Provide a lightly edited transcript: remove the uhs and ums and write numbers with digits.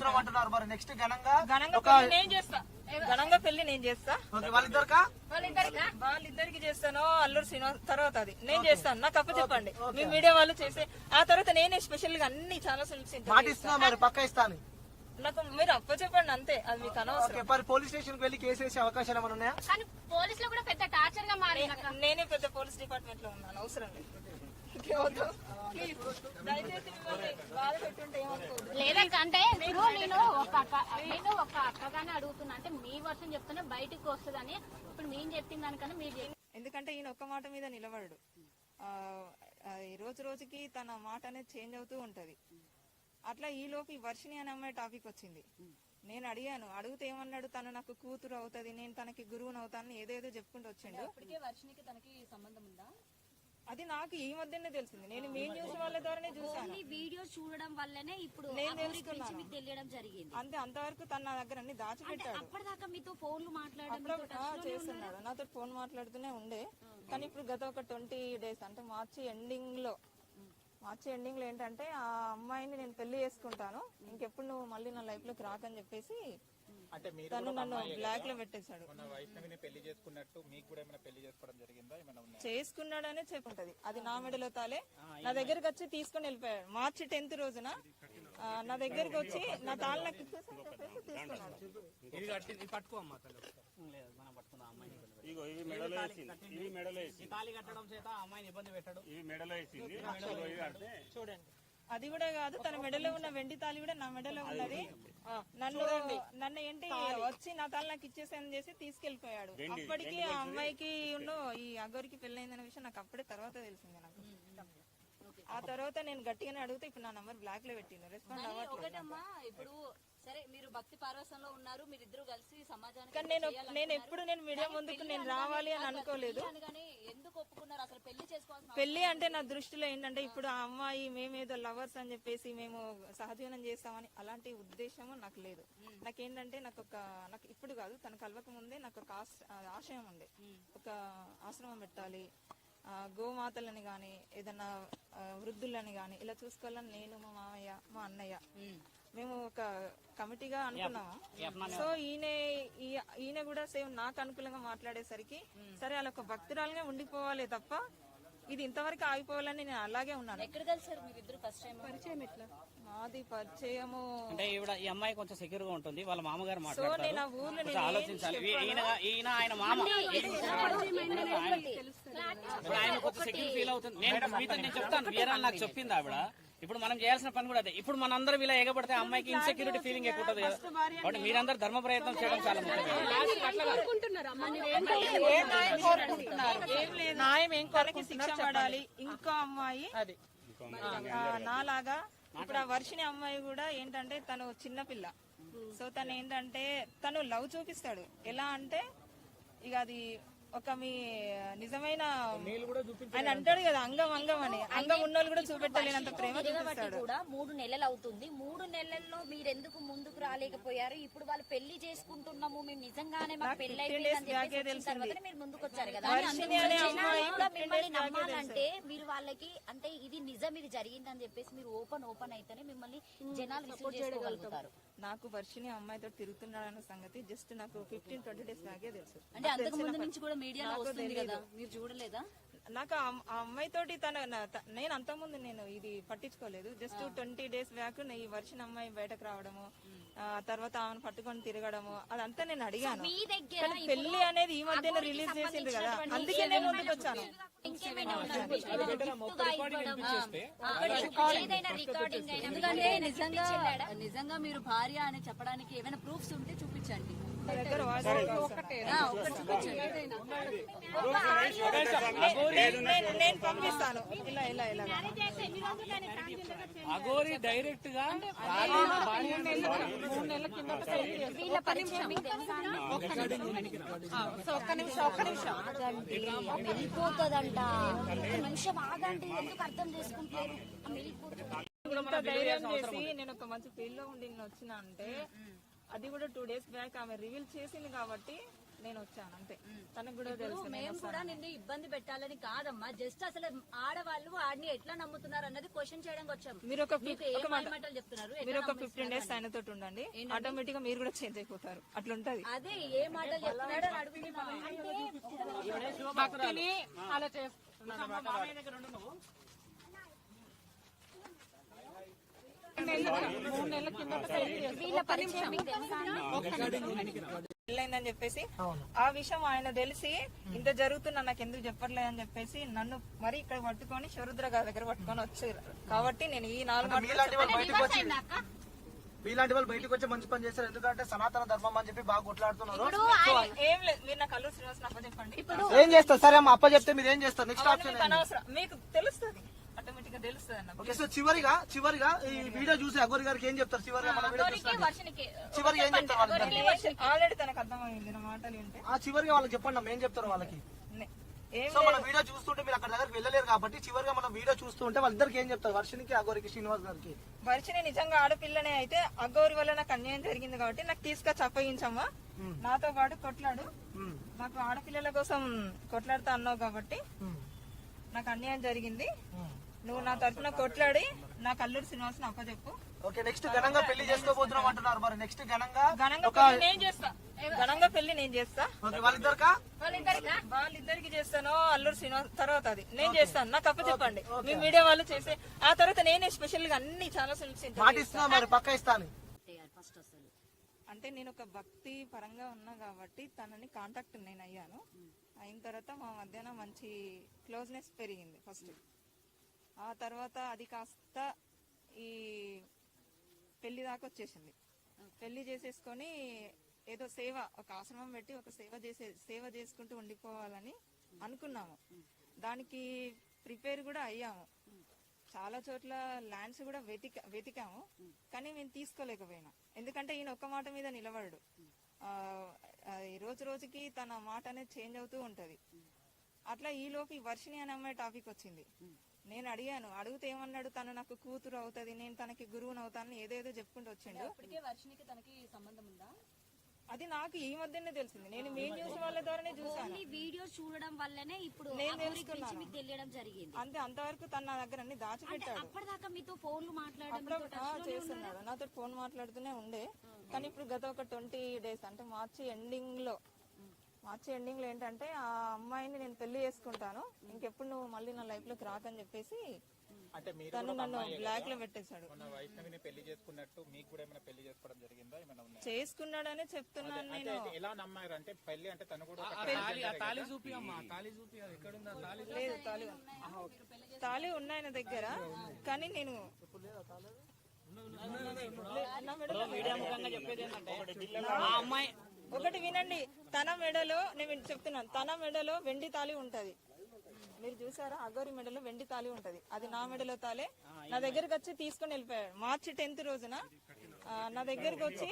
చేస్తున్నాం అంటున్నారు. మరి నెక్స్ట్ ఘనంగా ఘనంగా పెళ్లి నేను చేస్తా. వాళ్ళిద్దరికి చేస్తాను. అల్లూరు శ్రీనివాస్ తర్వాత అది నేను చేస్తాను. నాకు అప్ప చెప్పండి మీ మీడియా వాళ్ళు చేసే. ఆ తర్వాత నేనే స్పెషల్ గా అన్ని చాలా మరి పక్క ఇస్తాను. నాకు మీరు అప్ప చెప్పండి అంతే. అది మీకు అనవసరం. మరి పోలీస్ స్టేషన్ కి వెళ్ళి కేసు వేసే అవకాశాలు ఏమైనా ఉన్నాయా? నేనే పెద్ద పోలీస్ డిపార్ట్మెంట్ లో ఉన్నాను. అవసరం లేదు. లేదంటే ఇప్పుడు నేను ఒక అక్కగానే అడుగుతున్నా. అంటే మీ వర్షం చెప్తున్నా బయటకు వస్తుందని. ఇప్పుడు నేను చెప్పిన దానికన్నా మీరు ఎందుకంటే ఈయన ఒక్క మాట మీద నిలబడడు. రోజు రోజుకి తన మాట అనేది చేంజ్ అవుతూ ఉంటది. అట్లా ఈ లోపు ఈ వర్షిణి అనే అమ్మాయి టాపిక్ వచ్చింది. నేను అడిగాను. అడిగితే ఏమన్నాడు, తను నాకు కూతురు అవుతుంది, నేను తనకి గురువుని అవుతాను, ఏదేదో చెప్పుకుంటూ వచ్చిండు. అది నాకు ఈ మధ్యనే తెలిసింది. నేను మీ న్యూస్ వాళ్ళ ద్వారానే చూసాను. వీడియో చూడడం వల్లనే ఇప్పుడు నేను తెలుసుకున్నాను. తెలియడం జరిగింది. అంతే. అంతవరకు తన నా దగ్గర అన్ని దాచిపెట్టాడు. అప్పటిదాకా మీతో ఫోన్లు చేస్తున్నాడు. నాతో ఫోన్ మాట్లాడుతూనే ఉండే. కానీ ఇప్పుడు గత ఒక 20 days అంటే మార్చి ఎండింగ్ లో ఏంటంటే ఆ అమ్మాయిని నేను పెళ్లి చేసుకుంటాను, ఇంకెప్పుడు నువ్వు మళ్ళీ నా లైఫ్ లోకి రాకని చెప్పేసి తను నన్ను బ్లాక్ లో పెట్టేశాడు. చేసుకున్నాడనే చెప్పుంటది. అది నా మెడలో తాలే. నా దగ్గరకు వచ్చి తీసుకుని వెళ్ళిపోయాడు. మార్చి 10th రోజున నా దగ్గరకు వచ్చి నా తాళ నాకు ఇచ్చేసి తీసుకున్నాడు. చూడండి. అది కూడా కాదు, తన మెడలో ఉన్న వెండి తాళి కూడా నా మెడలో ఉన్నది. నన్ను ఏంటి వచ్చి నా తాళి నాకు ఇచ్చేసాను చేసి తీసుకెళ్లిపోయాడు. అప్పటికి ఆ అమ్మాయికి ఈ అగోరికి పెళ్ళైందనే విషయం నాకు అప్పుడే తర్వాత తెలిసింది. నాకు ఆ తర్వాత నేను గట్టిగానే అడిగితే ఇప్పుడు నా నంబర్ బ్లాక్ లో పెట్టిండు. రెస్పాండ్ ఇప్పుడు సరే మీరు భక్తి పార్వసంలో ఉన్నారు, మీరిద్దరు కలిసి సమాజానికి. కానీ నేను ఎప్పుడు మీడియా ముందుకు నేను రావాలి అని అనుకోలేదు. ఎందుకు ఒప్పుకున్నారు అసలు పెళ్లి చేసుకోవాల్సిన? పెళ్లి అంటే నా దృష్టిలో ఏంటంటే ఇప్పుడు ఆ అమ్మాయి మేమేదో లవర్స్ అని చెప్పేసి మేము సహజీవనం చేస్తామని అలాంటి ఉద్దేశము నాకు లేదు. నాకేంటంటే నాకు ఇప్పుడు కాదు, తన కలవక ముందే నాకు ఒక ఆశయం ఉండే. ఒక ఆశ్రమం పెట్టాలి, గోమాతలని గాని ఏదన్నా వృద్ధులని గాని ఇలా చూసుకోవాలని నేను, మా మామయ్య, మా అన్నయ్య మేము ఒక కమిటీగా అనుకున్నాము. సో ఈయన కూడా సేమ్ నాకు అనుకూలంగా మాట్లాడేసరికి సరే అలా ఒక భక్తురాలుగా ఉండిపోవాలి తప్ప ఇది ఇంతవరకు ఆగిపోవాలని నేను అలాగే ఉన్నాను. ఎక్కడ కలిసారు మీరిద్దరు ఫస్ట్ టైం? పరిచయం ఎట్లా? మాది పరిచయము అంటే ఈ అమ్మాయి కొంచెం సెక్యూర్ గా ఉంటుంది. వాళ్ళ మామగారు నేను ఆ ఊర్లో ఆలోచించాలి. ఈయన ఆయన మామ ఆయన కొంచెం సెక్యూర్ ఫీల్ అవుతుంది. నేను చెప్తాను, వేరే నాకు చెప్పింది ఆవిడ. ఇప్పుడు మనం చేయాల్సిన పని కూడా అదే. ఇప్పుడు మనందరం ఇలా ఎగబడితే అమ్మాయికి ఇన్సెక్యూరిటీ ఫీలింగ్ ఎక్కువ ఉంటుంది కదా. కాబట్టి మీరందరూ ధర్మ ప్రయత్నం చేయడం చాలా ముఖ్యం. న్యాయం ఏం కొరకి శిక్ష పడాలి. ఇంకో అమ్మాయి నాలాగా ఇప్పుడు ఆ వర్షిణి అమ్మాయి కూడా ఏంటంటే తను చిన్నపిల్ల. సో తను ఏంటంటే తను లవ్ చూపిస్తాడు. ఎలా అంటే ఇక అది ఒక మీ నిజమైన ఆయన అంటాడు కదా అంగం అని. అంగం ఉన్నోళ్ళు కూడా చూపెట్టలేనంత ప్రేమ చూపిస్తాడు. కూడా 3 నెలలు అవుతుంది. 3 నెలల్లో మీరెందుకు ముందుకు రాలేకపోయారు? ఇప్పుడు వాళ్ళు పెళ్లి చేసుకుంటున్నాము, మేము నిజంగానే మాకు పెళ్లి అయిపోయింది మీరు ముందుకు వచ్చారు కదా. మిమ్మల్ని నమ్మాలంటే మీరు వాళ్ళకి అంటే ఇది నిజం, ఇది జరిగిందని చెప్పేసి మీరు ఓపెన్ అయితేనే మిమ్మల్ని జనాలు రిసీవ్ చేసుకోగలుగుతారు. నాకు వర్షిణి అమ్మాయితో తిరుగుతున్నాడన్న సంగతి జస్ట్ నాకు 15-20 days బ్యాకే తెలుసు. అంటే అంతకు ముందు నుంచి కూడా మీడియాలో వస్తుంది కదా, మీరు చూడలేదా? నాకు ఆ అమ్మాయి తోటి నేను అంతకుముందు నేను ఇది పట్టించుకోలేదు. జస్ట్ 20 days బ్యాక్ ఈ వర్షిణి అమ్మాయి బయటకు రావడము, తర్వాత ఆమెను పట్టుకొని తిరగడము అదంతా నేను అడిగాను. పెళ్లి అనేది ఈ మధ్యన రిలీజ్ చేసింది కదా, అందుకే నేను ముందుకు వచ్చాను. ఎందుకంటే నిజంగా మీరు భార్య అని చెప్పడానికి ఏమైనా ప్రూఫ్స్ ఉంటే చూపించండి. నేను పంపిస్తాను. ఇలా అగోరి డైరెక్ట్ గా వెళ్ళిపోతుందంట. ఒక్క నిమిషం ఆగండి, ఎందుకు అర్థం చేసుకుంటారు? ధైర్యం చేసి నేను ఒక మంచి పెళ్లిలో ఉండి వచ్చినా అంటే అది కూడా 2 days బ్యాక్ ఆమె రివీల్ చేసింది కాబట్టి నేను వచ్చాను అంతే. తనకు కూడా ఇప్పుడు తెలుసు మేము కూడా నిన్ను ఇబ్బంది పెట్టాలని కాదమ్మా, జస్ట్ అసలు ఆడవాళ్ళు వాడిని ఎట్లా నమ్ముతున్నారు అన్నది క్వశ్చన్ చేయడానికి వచ్చాం. మీరు ఒక మీకు ఏం మాటలు చెప్తున్నారు, ఎట్లా మీరు ఒక నమ్మిస్తున్నారు 15 డేస్ ఆయనతో ఉండండి, ఆటోమేటిక్ గా మీరు కూడా చేంజ్ అయిపోతారు. అట్లుంటది. అదే ఏ మాటలు చెప్తున్నాడో అని అడుగుతున్నాం. భక్తిని అలా చేస్తున్నాను. మూడు నెలల కింద వీళ్ళ పరిచయం మీకు తెలుసా అండి? పెళ్ళైందని చెప్పేసి ఆ విషయం ఆయన తెలిసి ఇంత జరుగుతున్నా నాకు ఎందుకు చెప్పట్లేదు అని చెప్పేసి నన్ను మరి ఇక్కడ పట్టుకొని శరుద్ర గారి దగ్గర పట్టుకొని వచ్చారు. కాబట్టి నేను ఈ 4 మాటలు మీలాంటి వాళ్ళు బయటకు వచ్చి మీలాంటి వాళ్ళు బయటకు వచ్చి మంచి పని చేస్తారు. ఎందుకంటే సనాతన ధర్మం అని చెప్పి బాగా కొట్లాడుతున్నారు. ఏం లేదు, మీరు నాకు అల్లు శ్రీనివాస్ అప్ప చెప్పండి. ఏం చేస్తారు? సరే అమ్మ అప్ప చెప్తే మీరు ఏం చేస్తారు? నెక్స్ట్ ఆప్షన్ మీకు అనవసరం, మీకు తెలుస్తుంది, ఆటోమేటిక్ గా తెలుస్తుంది అన్న. ఓకే. సో చివరిగా ఈ వీడియో చూసి అగోరి గారికి ఏం చెప్తారు? చివరిగా మన వీడియో చూస్తాను వర్షనికి చివరిగా ఏం చెప్తారు వాళ్ళకి? ఆల్రెడీ తనకు అర్థమైంది నా మాటలు వింటే. చివరిగా వాళ్ళకి చెప్పండి అమ్మ, ఏం చెప్తారు వాళ్ళకి? ఏం సో మన వీడియో చూస్తుంటే మీరు అక్కడ దగ్గరికి వెళ్ళలేరు కాబట్టి చివరిగా మనం వీడియో చూస్తుంటే వాళ్ళిద్దరికి ఏం చెప్తారు? వర్షనికి, అగోరికి, శ్రీనివాస్ గారికి. వర్షిని నిజంగా ఆడపిల్లనే అయితే అగౌరి వల్ల నాకు అన్యాయం జరిగింది కాబట్టి నాకు తీసుకొచ్చి అప్పగించమ్మా, నాతో పాటు కొట్లాడు, నాకు ఆడపిల్లల కోసం కొట్లాడుతా అన్నావు కాబట్టి నాకు అన్యాయం జరిగింది, నువ్వు నా తరఫున కొట్లాడి నాకు అల్లూరి శ్రీనివాస్ అప్పచెప్పు. ఓకే. నెక్స్ట్ ఘనంగా పెళ్లి చేసుకోబోతున్నాం అంటున్నారు. మరి నెక్స్ట్ ఘనంగా పెళ్లి నేను చేస్తా, ఘనంగా పెళ్లి నేను చేస్తా. ఓకే. వాళ్ళిద్దరికా? వాళ్ళిద్దరికి చేస్తాను, అల్లూరి శ్రీనివాస్ తర్వాత అది నేను చేస్తాను, నాకు అప్పచెప్పండి. మీ మీడియా వాళ్ళు చేసే ఆ తర్వాత నేనే స్పెషల్ గా అన్ని చాలా మాటిస్తున్నా మరి పక్క ఇస్తాను. ఫస్ట్ అసలు అంటే నేను ఒక భక్తి పరంగా ఉన్నా కాబట్టి తనని కాంటాక్ట్ నేను అయ్యాను. అయిన తర్వాత మా మధ్యన మంచి క్లోజ్నెస్ పెరిగింది ఫస్ట్. ఆ తర్వాత అది కాస్త ఈ పెళ్లి దాకా వచ్చేసింది. పెళ్లి చేసేసుకొని ఏదో సేవ, ఒక ఆశ్రమం పెట్టి ఒక సేవ చేసుకుంటూ ఉండిపోవాలని అనుకున్నాము. దానికి ప్రిపేర్ కూడా అయ్యాము. చాలా చోట్ల ల్యాండ్స్ కూడా వెతికాము, కానీ మేము తీసుకోలేకపోయినా. ఎందుకంటే ఈయన ఒక్క మాట మీద నిలబడడు. రోజు రోజుకి తన మాట అనేది చేంజ్ అవుతూ ఉంటది. అట్లా ఈ లోపు ఈ వర్షిణి అనే అమ్మాయి టాపిక్ వచ్చింది. నేను అడిగాను, అడిగితే ఏమన్నాడు, తను నాకు కూతురు అవుతుంది, నేను తనకి గురువుని అవుతానని ఏదేదో చెప్పుకుంటూ వచ్చిండు. ఇప్పటికే వర్షనికి తనకి సంబంధం ఉందా? అది నాకు ఈ మధ్యనే తెలిసింది. నేను మీ న్యూస్ వాళ్ళ ద్వారానే చూసాను. వీడియో చూడడం వల్లనే ఇప్పుడు నేను ఆ ఊరి గురించి తెలుసుకున్నాను. మీకు తెలియడం జరిగింది. అంతే, అంతవరకు తన నా దగ్గర అన్ని దాచిపెట్టాడు. అప్పటిదాకా మీతో ఫోన్లు మాట్లాడడం చేస్తున్నాడు, నాతో ఫోన్ మాట్లాడుతూనే ఉండే. కానీ ఇప్పుడు గత ఒక 20 డేస్ అంటే మార్చి ఎండింగ్ లో ఏంటంటే ఆ అమ్మాయిని నేను పెళ్లి చేసుకుంటాను, ఇంకెప్పుడు నువ్వు మళ్ళీ నా లైఫ్ లోకి రాకని చెప్పేసి తను నన్ను బ్లాక్ లో పెట్టేశాడు. వైష్ణవిని పెళ్లి చేసుకున్నట్టు మీకు కూడా ఏమైనా పెళ్లి చేసుకోవడం జరిగిందా? ఏమైనా ఉన్నాయా? చేసుకున్నాడనే చెప్తున్నాను నేను. ఎలా నమ్మారు అంటే పెళ్లి అంటే తను కూడా తాళి చూపి అమ్మా, తాళి చూపి. అది ఎక్కడుందా తాళి? లేదు, తాళి ఉన్నాయి నా దగ్గర, కానీ నేను మీడియా ముఖంగా చెప్పేది ఏంటంటే ఆ అమ్మాయి ఒకటి వినండి, తన మెడలో నేను చెప్తున్నాను, తన మెడలో వెండి తాళి ఉంటది. మీరు చూసారా, అగోరి మెడలో వెండి తాళి ఉంటది, అది నా మెడలో తాళే. నా దగ్గరకు వచ్చి తీసుకొని వెళ్ళిపోయాడు. మార్చి 10th రోజున నా దగ్గరకు వచ్చి